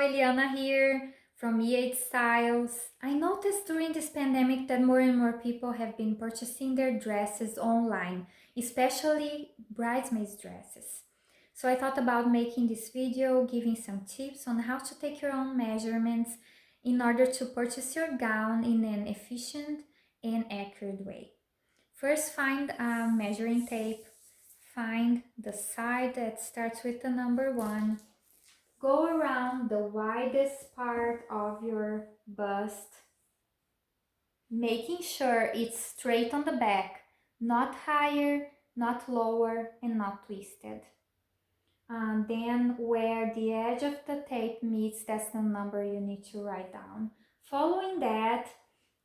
Eliana here from E8 Styles. I noticed during this pandemic that more and more people have been purchasing their dresses online, especially bridesmaids dresses. So I thought about making this video, giving some tips on how to take your own measurements in order to purchase your gown in an efficient and accurate way. First, find a measuring tape, find the side that starts with the number 1. Go around the widest part of your bust, making sure it's straight on the back, not higher, not lower, and not twisted. Then where the edge of the tape meets, that's the number you need to write down. Following that,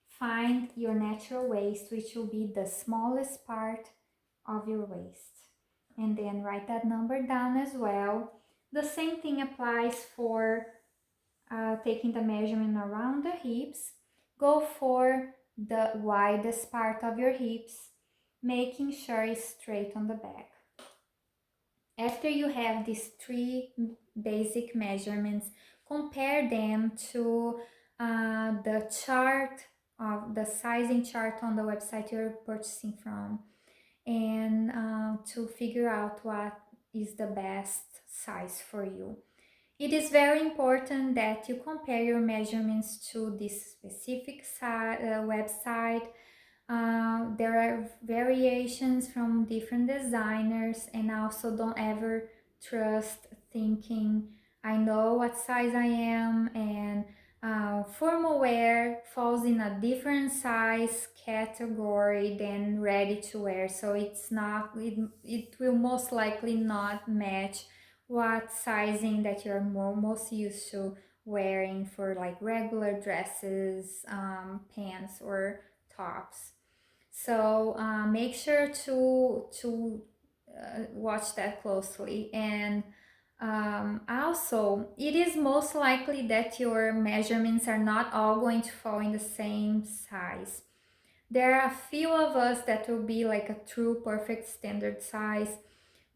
find your natural waist, which will be the smallest part of your waist. And then write that number down as well. The same thing applies for taking the measurement around the hips. Go for the widest part of your hips, making sure it's straight on the back. After you have these 3 basic measurements, compare them to the chart of the sizing chart on the website you're purchasing from, and to figure out what is the best size for you. It is very important that you compare your measurements to this specific website. There are variations from different designers, and also don't ever trust thinking I know what size I am, and formal wear falls in a different size category than ready to wear, so it will most likely not match what sizing that you're most used to wearing for like regular dresses, pants or tops. So make sure to watch that closely. And also, it is most likely that your measurements are not all going to fall in the same size. There are a few of us that will be like a true perfect standard size,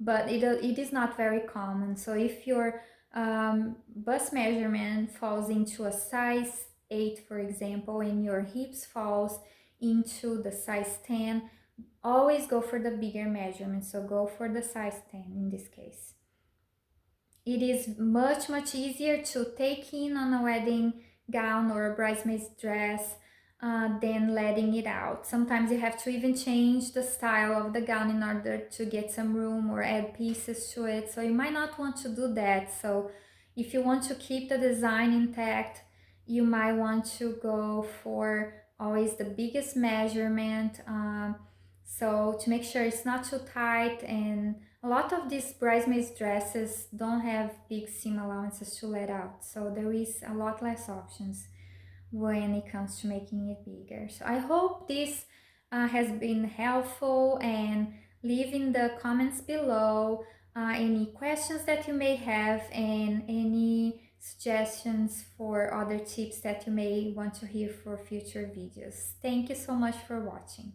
but it is not very common. So if your bust measurement falls into a size 8, for example, and your hips falls into the size 10, always go for the bigger measurement. So go for the size 10 in this case. It is much easier to take in on a wedding gown or a bridesmaid's dress than letting it out. Sometimes you have to even change the style of the gown in order to get some room or add pieces to it. So you might not want to do that. So if you want to keep the design intact, you might want to go for always the biggest measurement. So to make sure it's not too tight, and a lot of these bridesmaids dresses don't have big seam allowances to let out, so there is a lot less options when it comes to making it bigger. So I hope this has been helpful, and leave in the comments below any questions that you may have and any suggestions for other tips that you may want to hear for future videos. Thank you so much for watching.